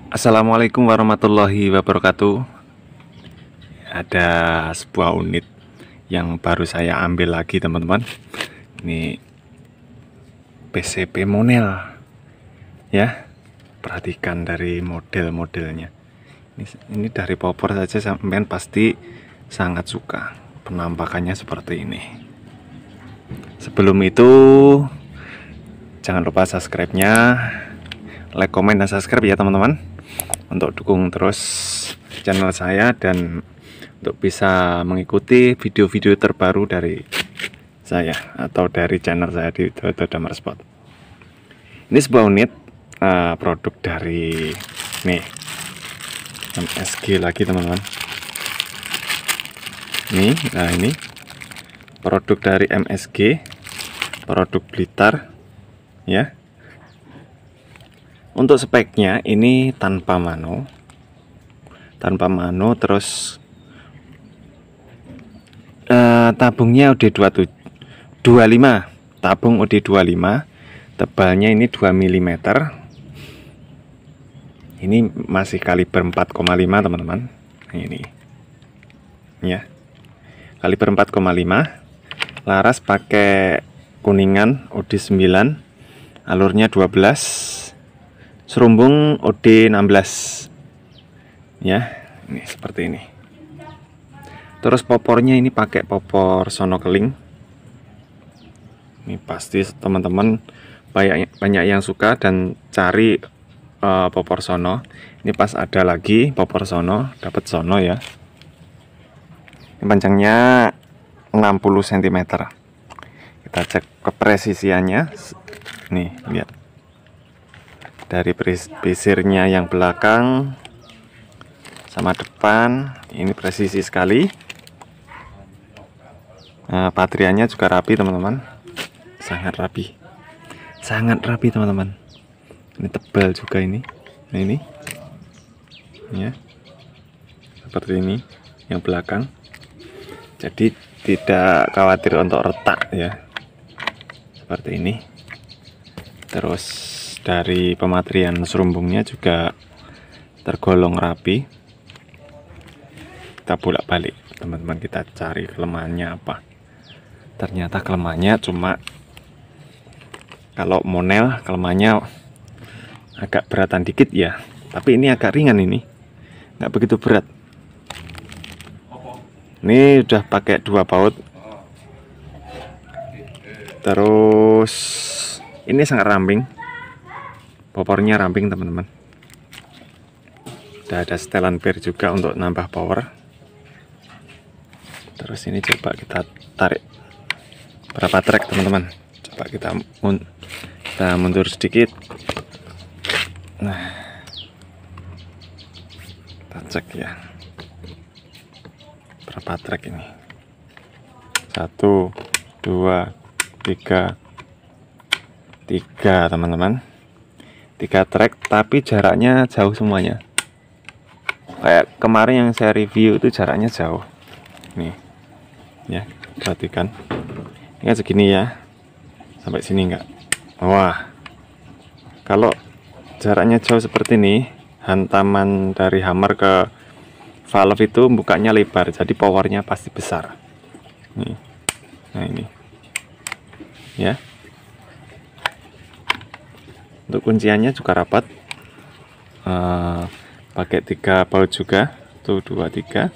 Assalamualaikum warahmatullahi wabarakatuh. Ada sebuah unit yang baru saya ambil lagi, teman-teman. Ini PCB Monel ya. Perhatikan dari model-modelnya. Ini dari popor saja sampean pasti sangat suka. Penampakannya seperti ini. Sebelum itu jangan lupa subscribe-nya, like, komen, dan subscribe ya teman-teman, untuk dukung terus channel saya dan untuk bisa mengikuti video-video terbaru dari saya atau dari channel saya di Dodo Damar Spot. Ini sebuah unit produk dari MSG lagi teman-teman. Ini produk dari MSG, produk Blitar ya. Untuk speknya ini tanpa mano, terus tabungnya OD25, tabung OD25, tebalnya ini 2 mm. Ini masih kaliber 4,5 teman-teman. Ini ya, kaliber 4,5. Laras pakai kuningan OD9, alurnya 12, serumbung OD16 ya. Ini seperti ini. Terus popornya ini pakai popor Sono Keling. Ini pasti teman-teman banyak yang suka dan cari popor Sono. Ini pas ada lagi popor Sono, dapat Sono ya. Ini panjangnya 60 cm. Kita cek kepresisiannya. Nih, lihat. Dari pisirnya yang belakang sama depan ini presisi sekali. Baterainya juga rapi teman-teman, sangat rapi teman-teman. Ini tebal juga ini. Nah, ini ya, seperti ini yang belakang, jadi tidak khawatir untuk retak ya, seperti ini. Terus dari pematrian serumbungnya juga tergolong rapi. Kita bolak-balik teman-teman, kita cari kelemahannya apa. Ternyata kelemahannya cuma, kalau Monel kelemahannya agak beratan dikit ya, tapi ini agak ringan, ini nggak begitu berat. Ini udah pakai 2 baut. Terus ini sangat ramping, popornya ramping teman-teman. Udah ada setelan bir juga untuk nambah power. Terus ini coba kita tarik berapa trek teman-teman. Coba kita mundur sedikit. Nah, kita cek ya, berapa trek ini. 1, 2, 3 teman-teman. 3 trek, tapi jaraknya jauh semuanya. Kayak kemarin yang saya review itu jaraknya jauh. Nih ya, perhatikan. Ini segini ya, sampai sini enggak. Wah, kalau jaraknya jauh seperti ini, hantaman dari hammer ke valve itu bukanya lebar, jadi powernya pasti besar. Nih. Nah, ini ya. Untuk kunciannya juga rapat, pakai 3 baut juga, 1, 2, 3.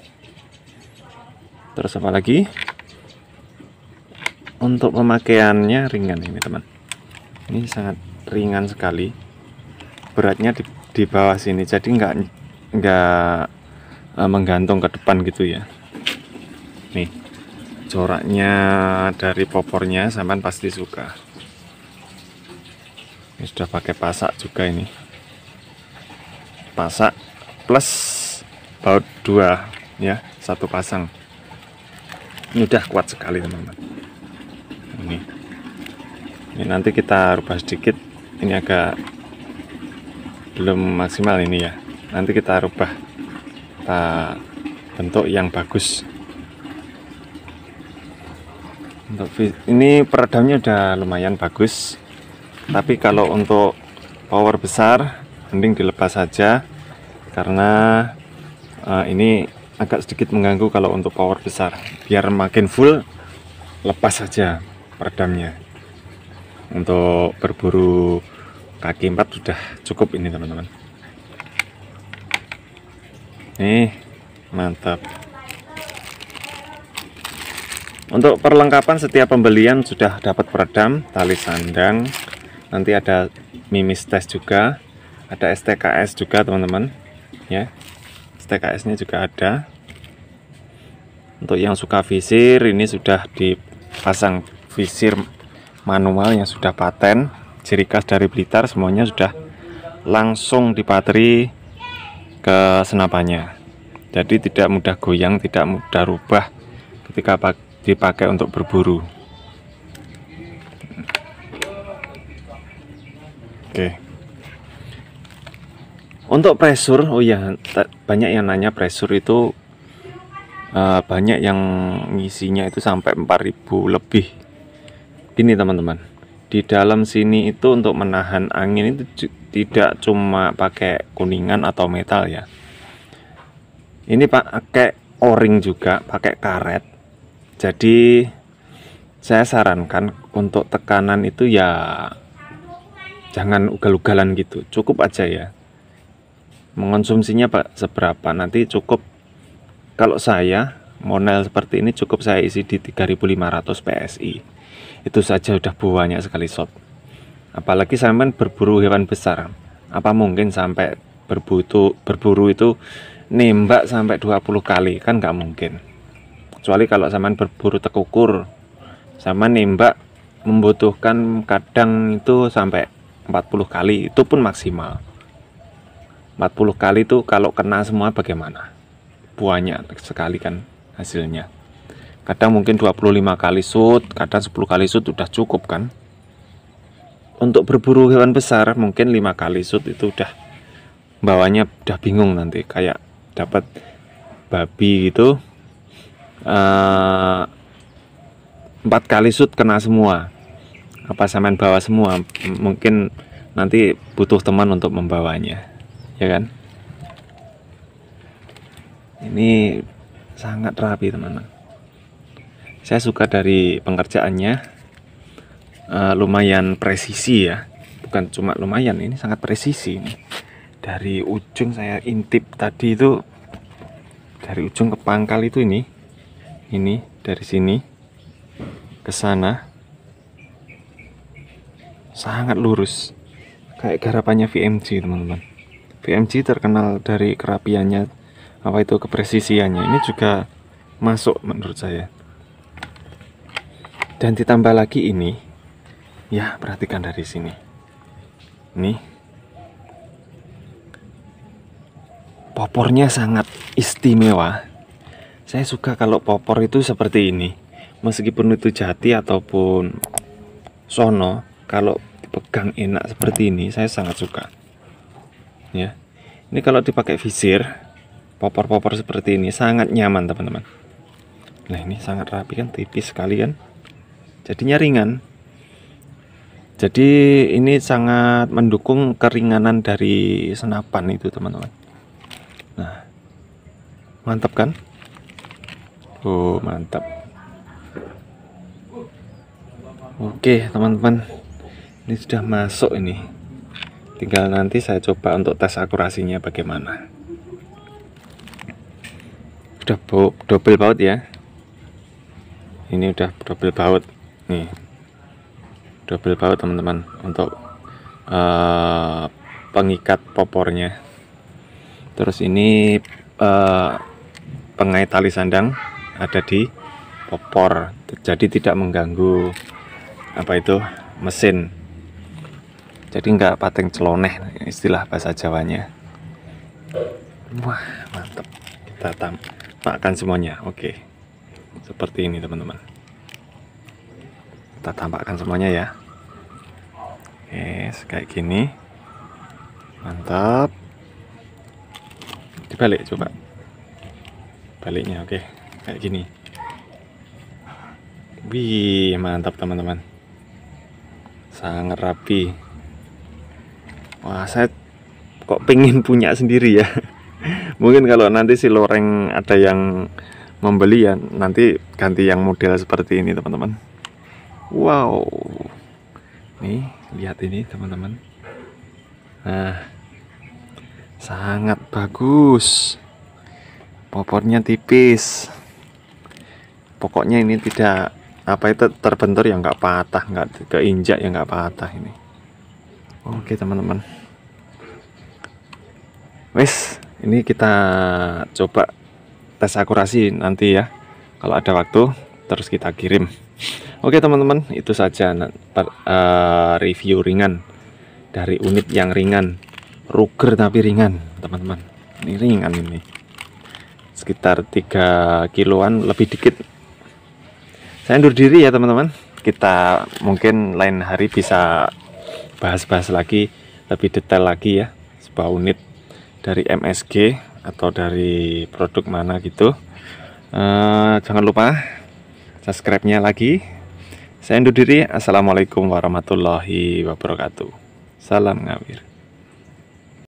Terus apa lagi? Untuk pemakaiannya ringan ini teman. Ini sangat ringan sekali. Beratnya di bawah sini, jadi nggak menggantung ke depan gitu ya. Nih, coraknya dari popornya sampean pasti suka. Ini sudah pakai pasak juga, ini pasak plus baut 2 ya, 1 pasang. Ini udah kuat sekali teman-teman. Ini nanti kita rubah sedikit, ini agak belum maksimal ini ya, nanti kita rubah, kita bentuk yang bagus. Untuk ini peredamnya udah lumayan bagus, tapi kalau untuk power besar mending dilepas saja, karena ini agak sedikit mengganggu kalau untuk power besar. Biar makin full, lepas saja peredamnya. Untuk berburu kaki 4 sudah cukup ini teman-teman. Nih, mantap. Untuk perlengkapan setiap pembelian sudah dapat peredam, tali sandang, nanti ada mimis tes juga, ada STKS juga teman-teman ya. STKS nya juga ada. Untuk yang suka visir, ini sudah dipasang visir manual yang sudah paten, ciri khas dari Blitar, semuanya sudah langsung dipatri ke senapannya, jadi tidak mudah goyang, tidak mudah rubah ketika dipakai untuk berburu. Oke. Untuk pressure, oh ya, banyak yang nanya pressure itu banyak yang ngisinya itu sampai 4000 lebih. Ini teman-teman, di dalam sini itu untuk menahan angin itu tidak cuma pakai kuningan atau metal ya. Ini pakai o-ring juga, pakai karet. Jadi saya sarankan untuk tekanan itu ya jangan ugal-ugalan gitu, cukup aja ya. Mengonsumsinya seberapa, nanti cukup. Kalau saya model seperti ini cukup saya isi di 3500 PSI. Itu saja udah banyak sekali shot. Apalagi sampean berburu hewan besar, apa mungkin sampai berburu itu nembak sampai 20 kali, kan nggak mungkin. Kecuali kalau sampean berburu tekukur, sama nembak membutuhkan kadang itu sampai 40 kali, itu pun maksimal. 40 kali itu kalau kena semua bagaimana? Banyak sekali kan hasilnya. Kadang mungkin 25 kali shoot, kadang 10 kali shoot udah cukup kan. Untuk berburu hewan besar mungkin 5 kali shoot itu udah bawahnya udah bingung nanti, kayak dapat babi gitu 4 kali shoot kena semua, apa sampean bawa semua, mungkin nanti butuh teman untuk membawanya ya kan. Ini sangat rapi teman-teman, saya suka dari pengerjaannya, lumayan presisi ya, bukan cuma lumayan, ini sangat presisi nih. Dari ujung saya intip tadi itu, dari ujung ke pangkal itu ini dari sini ke sana sangat lurus, kayak garapannya VMG teman-teman. VMG terkenal dari kerapiannya, apa itu, kepresisiannya. Ini juga masuk menurut saya. Dan ditambah lagi ini ya, perhatikan dari sini nih, popornya sangat istimewa. Saya suka kalau popor itu seperti ini, meskipun itu jati ataupun sono, kalau dipegang enak seperti ini saya sangat suka ya. Ini kalau dipakai visir, popor-popor seperti ini sangat nyaman teman-teman. Nah ini sangat rapi kan, tipis sekali kan, jadinya ringan. Jadi ini sangat mendukung keringanan dari senapan itu teman-teman. Nah mantap kan. Oh mantap. Oke teman-teman, ini sudah masuk ini. Tinggal nanti saya coba untuk tes akurasinya bagaimana. Udah double baut ya. Ini udah double baut nih. Double baut teman-teman untuk pengikat popornya. Terus ini pengait tali sandang ada di popor, jadi tidak mengganggu apa itu mesin, jadi nggak pateng celoneh istilah bahasa Jawanya. Wah mantap, kita tampakkan semuanya. Oke, seperti ini teman-teman, kita tampakkan semuanya ya. Oke, kayak gini, mantap. Dibalik coba, baliknya. Oke, kayak gini. Wih mantap teman-teman, sangat rapi. Wah saya kok pengen punya sendiri ya. Mungkin kalau nanti si loreng ada yang membeli ya, nanti ganti yang model seperti ini teman-teman. Wow, nih lihat ini teman-teman. Nah, sangat bagus, popornya tipis, pokoknya ini tidak apa itu terbentur ya nggak patah, nggak keinjak ya nggak patah ini. Oke teman-teman, wes ini kita coba tes akurasi nanti ya, kalau ada waktu terus kita kirim. Oke teman-teman, itu saja review ringan dari unit yang ringan, Ruger tapi ringan teman-teman. Ini ringan ini, sekitar 3 kiloan lebih dikit. Saya undur diri ya teman-teman, kita mungkin lain hari bisa bahas-bahas lagi lebih detail lagi ya, sebuah unit dari MSG atau dari produk mana gitu. Jangan lupa subscribe-nya lagi. Saya undur diri. Assalamualaikum warahmatullahi wabarakatuh. Salam ngawir.